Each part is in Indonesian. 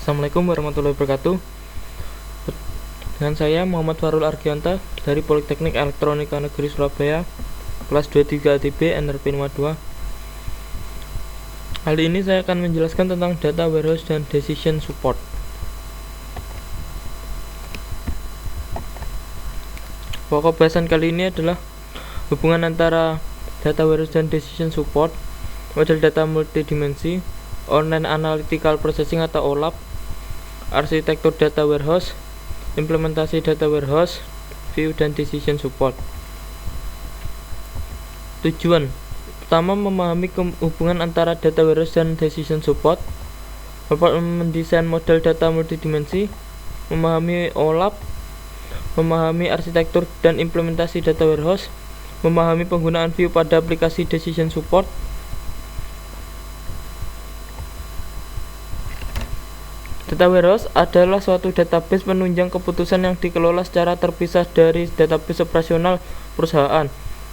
Assalamualaikum warahmatullahi wabarakatuh. Dengan saya Muhammad Farul Argyanta dari Politeknik Elektronika Negeri Surabaya, kelas 23 ATB NRP 52. Kali ini saya akan menjelaskan tentang data warehouse dan decision support. Pokok bahasan kali ini adalah hubungan antara data warehouse dan decision support, model data multidimensi, online analytical processing atau OLAP, arsitektur data warehouse, implementasi data warehouse, view dan decision support. Tujuan pertama, memahami hubungan antara data warehouse dan decision support, dapat mendesain model data multidimensi, memahami OLAP, memahami arsitektur dan implementasi data warehouse, memahami penggunaan view pada aplikasi decision support. Data warehouse adalah suatu database penunjang keputusan yang dikelola secara terpisah dari database operasional perusahaan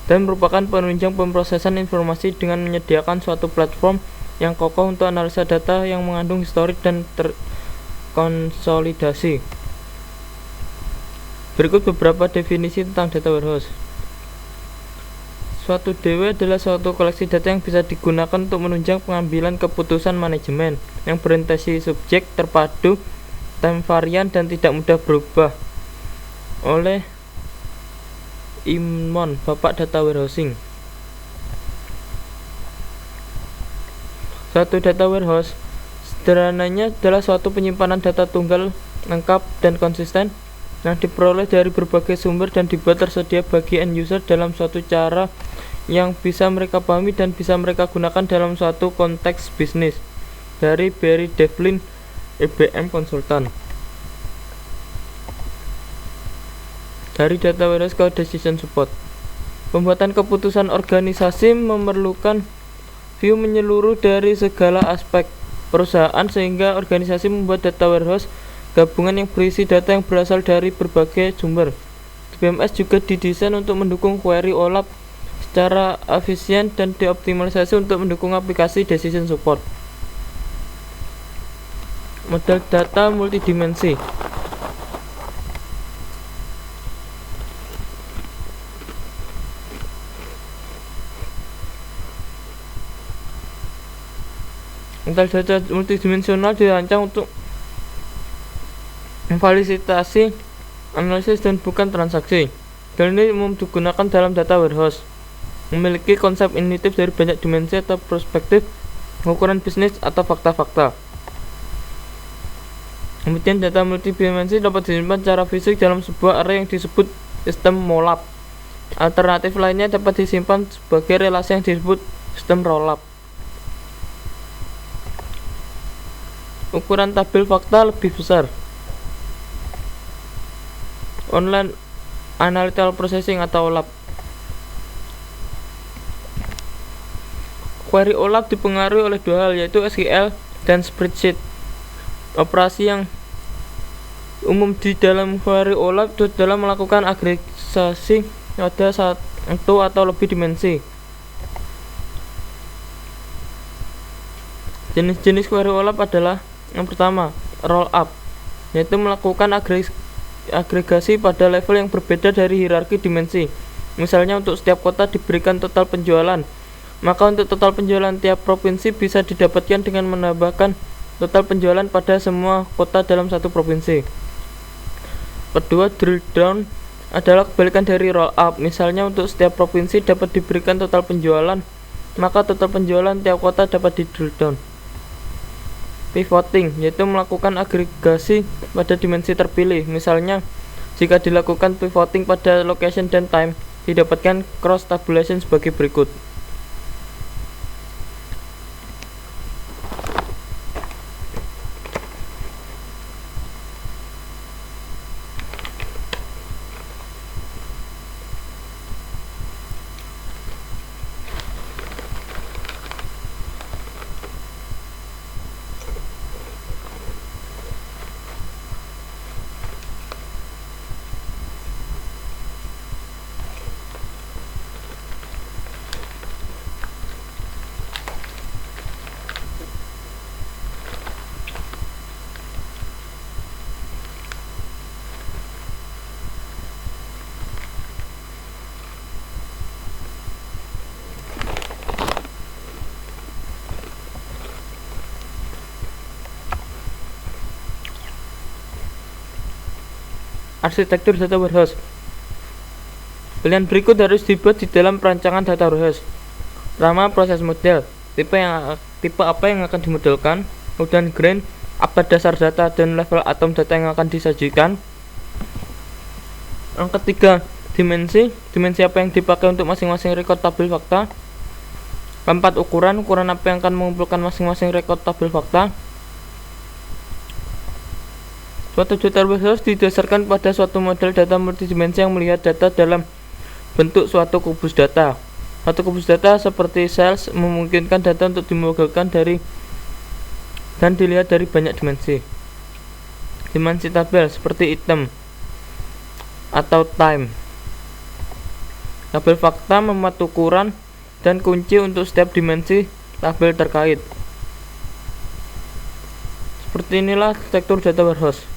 dan merupakan penunjang pemrosesan informasi dengan menyediakan suatu platform yang kokoh untuk analisa data yang mengandung historik dan terkonsolidasi. Berikut beberapa definisi tentang data warehouse. Suatu DW adalah suatu koleksi data yang bisa digunakan untuk menunjang pengambilan keputusan manajemen yang berorientasi subjek, terpadu, time varian, dan tidak mudah berubah. Oleh Imon, Bapak Data Warehousing. Suatu data warehouse sederhananya adalah suatu penyimpanan data tunggal, lengkap, dan konsisten yang diperoleh dari berbagai sumber dan dibuat tersedia bagi end user dalam suatu cara yang bisa mereka pahami dan bisa mereka gunakan dalam suatu konteks bisnis. Dari Barry Devlin, IBM Konsultan. Dari data warehouse ke decision support. Pembuatan keputusan organisasi memerlukan view menyeluruh dari segala aspek perusahaan, sehingga organisasi membuat data warehouse gabungan yang berisi data yang berasal dari berbagai sumber. BMS juga didesain untuk mendukung query OLAP secara efisien dan dioptimalisasi untuk mendukung aplikasi decision support. Model data multidimensi. Model data multidimensional dirancang untuk memfasilitasi analisis dan bukan transaksi. Dan ini umum digunakan dalam data warehouse. Memiliki konsep intuitif dari banyak dimensi atau perspektif, ukuran bisnis atau fakta-fakta. Kemudian data multidimensi dapat disimpan secara fisik dalam sebuah array yang disebut sistem MOLAP. Alternatif lainnya dapat disimpan sebagai relasi yang disebut sistem ROLAP. Ukuran tabel fakta lebih besar. Online Analytical Processing atau OLAP. Query OLAP dipengaruhi oleh dua hal, yaitu SQL dan spreadsheet. Operasi yang umum di dalam query OLAP itu adalah melakukan agregasi pada satu atau lebih dimensi. Jenis-jenis query OLAP adalah: yang pertama, roll up, yaitu melakukan agregasi pada level yang berbeda dari hierarki dimensi. Misalnya, untuk setiap kota diberikan total penjualan, maka untuk total penjualan tiap provinsi bisa didapatkan dengan menambahkan total penjualan pada semua kota dalam satu provinsi. Kedua, drill down adalah kebalikan dari roll up. Misalnya, untuk setiap provinsi dapat diberikan total penjualan, maka total penjualan tiap kota dapat di drill down. Pivoting, yaitu melakukan agregasi pada dimensi terpilih. Misalnya, jika dilakukan pivoting pada location dan time, didapatkan cross tabulation sebagai berikut. Arsitektur data warehouse. Pilihan berikut harus dibuat di dalam perancangan data warehouse. Pertama, proses model. Tipe apa yang akan dimodelkan, kemudian grain, apa dasar data dan level atom data yang akan disajikan. Yang ketiga, dimensi apa yang dipakai untuk masing-masing rekod tabel fakta. Keempat, ukuran apa yang akan mengumpulkan masing-masing rekod tabel fakta. Suatu data warehouse didasarkan pada suatu model data multidimensi yang melihat data dalam bentuk suatu kubus data. Satu kubus data seperti sales memungkinkan data untuk dimodelkan dan dilihat dari banyak dimensi. Dimensi tabel seperti item atau time. Tabel fakta memuat ukuran dan kunci untuk setiap dimensi tabel terkait. Seperti inilah arsitektur data warehouse.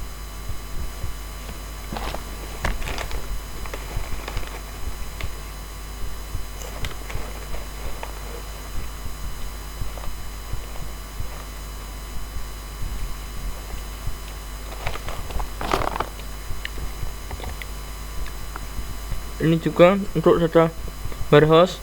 Ini juga untuk data warehouse.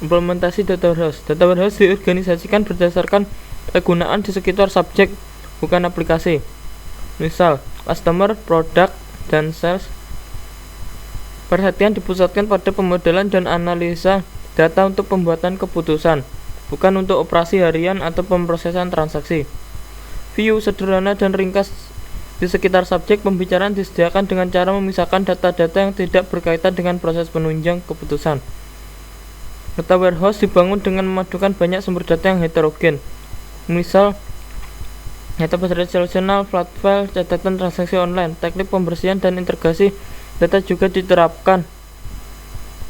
Implementasi data warehouse. Data warehouse diorganisasikan berdasarkan kegunaan di sekitar subjek, bukan aplikasi. Misal, customer, product, dan sales. Perhatian dipusatkan pada pemodelan dan analisa data untuk pembuatan keputusan, bukan untuk operasi harian atau pemrosesan transaksi. View sederhana dan ringkas di sekitar subjek pembicaraan disediakan dengan cara memisahkan data-data yang tidak berkaitan dengan proses penunjang keputusan. Data warehouse dibangun dengan memadukan banyak sumber data yang heterogen. Misal, database relasional, flat file, catatan transaksi online. Teknik pembersihan dan integrasi data juga diterapkan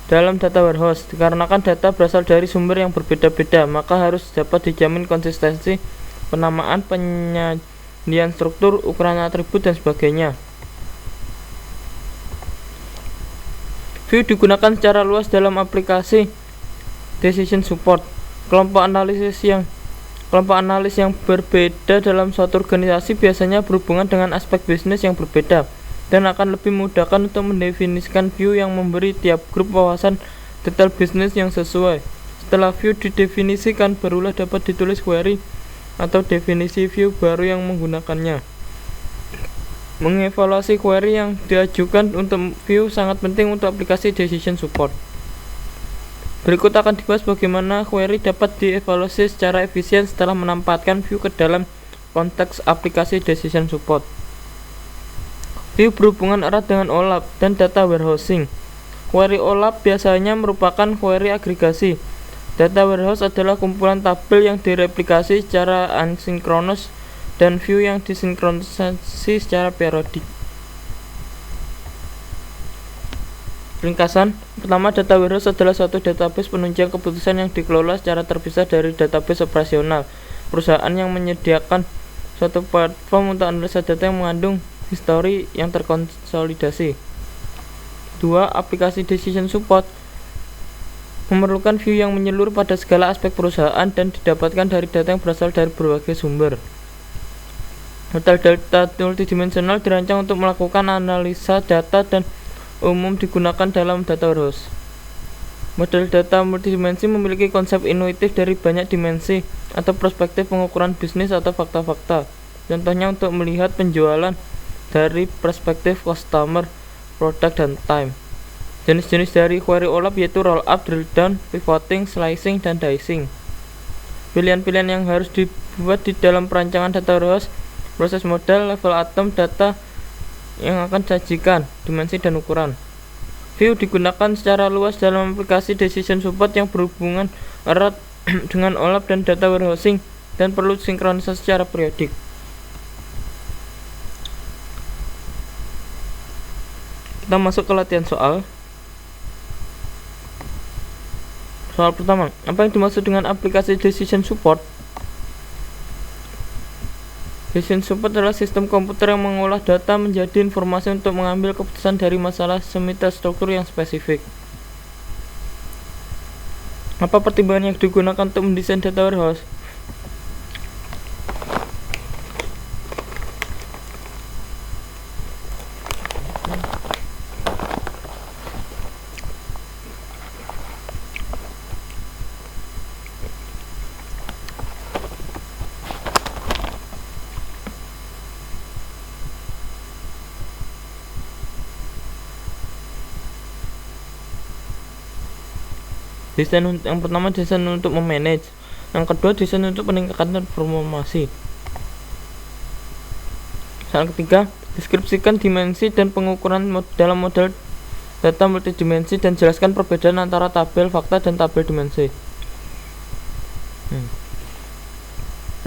dalam data warehouse. Dikarenakan data berasal dari sumber yang berbeda-beda, maka harus dapat dijamin konsistensi penamaan, penyajian struktur, ukuran atribut, dan sebagainya. View digunakan secara luas dalam aplikasi decision support. Kelompok analis yang berbeda dalam suatu organisasi biasanya berhubungan dengan aspek bisnis yang berbeda dan akan lebih memudahkan untuk mendefinisikan view yang memberi tiap grup wawasan detail bisnis yang sesuai. Setelah view didefinisikan, barulah dapat ditulis query atau definisi view baru yang menggunakannya. Mengevaluasi query yang diajukan untuk view sangat penting untuk aplikasi decision support. Berikut akan dibahas bagaimana query dapat dievaluasi secara efisien setelah menempatkan view ke dalam konteks aplikasi decision support. View berhubungan erat dengan OLAP dan data warehousing. Query OLAP biasanya merupakan query agregasi. Data warehouse adalah kumpulan tabel yang direplikasi secara asinkronus dan view yang disinkronisasi secara periodik. Ringkasan, pertama, data warehouse adalah suatu database penunjang keputusan yang dikelola secara terpisah dari database operasional perusahaan yang menyediakan suatu platform untuk analisa data yang mengandung histori yang terkonsolidasi. 2. Aplikasi decision support memerlukan view yang menyeluruh pada segala aspek perusahaan dan didapatkan dari data yang berasal dari berbagai sumber. Model data multidimensional dirancang untuk melakukan analisa data dan umum digunakan dalam data warehouse. Model data multidimensi memiliki konsep intuitif dari banyak dimensi atau perspektif pengukuran bisnis atau fakta-fakta. Contohnya untuk melihat penjualan dari perspektif customer, product, dan time. Jenis-jenis dari query OLAP yaitu roll up, drill down, pivoting, slicing, dan dicing. Pilihan-pilihan yang harus dibuat di dalam perancangan data warehouse: proses model, level atom data yang akan disajikan, dimensi dan ukuran. View digunakan secara luas dalam aplikasi decision support yang berhubungan erat dengan OLAP dan data warehousing dan perlu sinkronisasi secara periodik. Kita masuk ke latihan soal. Soal pertama, apa yang dimaksud dengan aplikasi decision support? Decision support adalah sistem komputer yang mengolah data menjadi informasi untuk mengambil keputusan dari masalah semita-struktur yang spesifik. Apa pertimbangan yang digunakan untuk mendesain data warehouse? Desain yang pertama desain untuk memanage, yang kedua desain untuk peningkatan performasi. Soal ketiga, deskripsikan dimensi dan pengukuran dalam model data multidimensi dan jelaskan perbedaan antara tabel fakta dan tabel dimensi.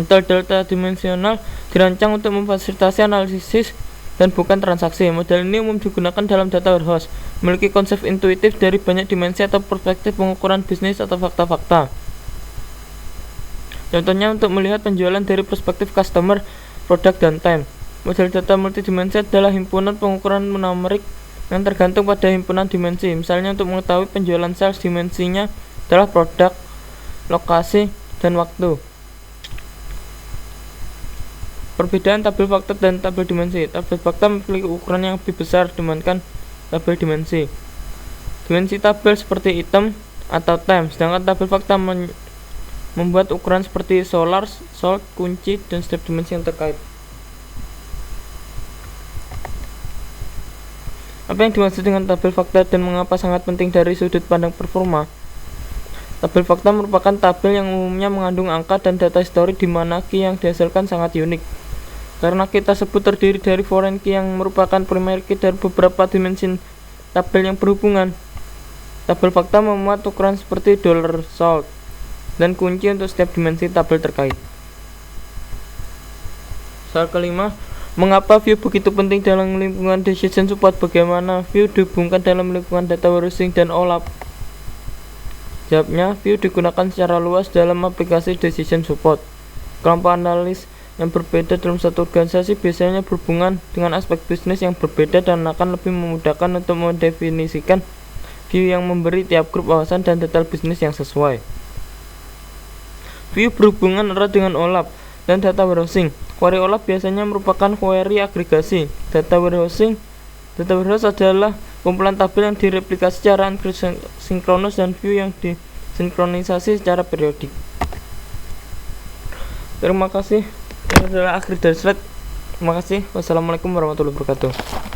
Model data dimensional dirancang untuk memfasilitasi analisis dan bukan transaksi. Model ini umum digunakan dalam data warehouse, memiliki konsep intuitif dari banyak dimensi atau perspektif pengukuran bisnis atau fakta-fakta. Contohnya untuk melihat penjualan dari perspektif customer, produk, dan time. Model data multidimensi adalah himpunan pengukuran numerik yang tergantung pada himpunan dimensi. Misalnya untuk mengetahui penjualan sales, dimensinya adalah produk, lokasi, dan waktu. Perbedaan tabel fakta dan tabel dimensi. Tabel fakta memiliki ukuran yang lebih besar dibandingkan tabel dimensi. Dimensi tabel seperti item atau time, sedangkan tabel fakta membuat ukuran seperti solar, sold, kunci, dan setiap dimensi yang terkait. Apa yang dimaksud dengan tabel fakta dan mengapa sangat penting dari sudut pandang performa? Tabel fakta merupakan tabel yang umumnya mengandung angka dan data histori di mana key yang dihasilkan sangat unik. Karena key tersebut terdiri dari foreign key yang merupakan primary key dari beberapa dimensi tabel yang berhubungan. Tabel fakta memuat ukuran seperti dollar sold dan kunci untuk setiap dimensi tabel terkait. Soal kelima, mengapa view begitu penting dalam lingkungan decision support? Bagaimana view dihubungkan dalam lingkungan data warehousing dan OLAP? Jawabnya, view digunakan secara luas dalam aplikasi decision support. Kelompok analis yang berbeda dalam satu organisasi biasanya berhubungan dengan aspek bisnis yang berbeda dan akan lebih memudahkan untuk mendefinisikan view yang memberi tiap grup wawasan dan detail bisnis yang sesuai. View berhubungan erat dengan OLAP dan data warehousing. Query OLAP biasanya merupakan query agregasi. Data warehouse adalah kumpulan tabel yang direplikasi secara sinkronus dan view yang disinkronisasi secara periodik. Terima kasih. Ini adalah akhir dari slide. Terima kasih. Wassalamualaikum warahmatullahi wabarakatuh.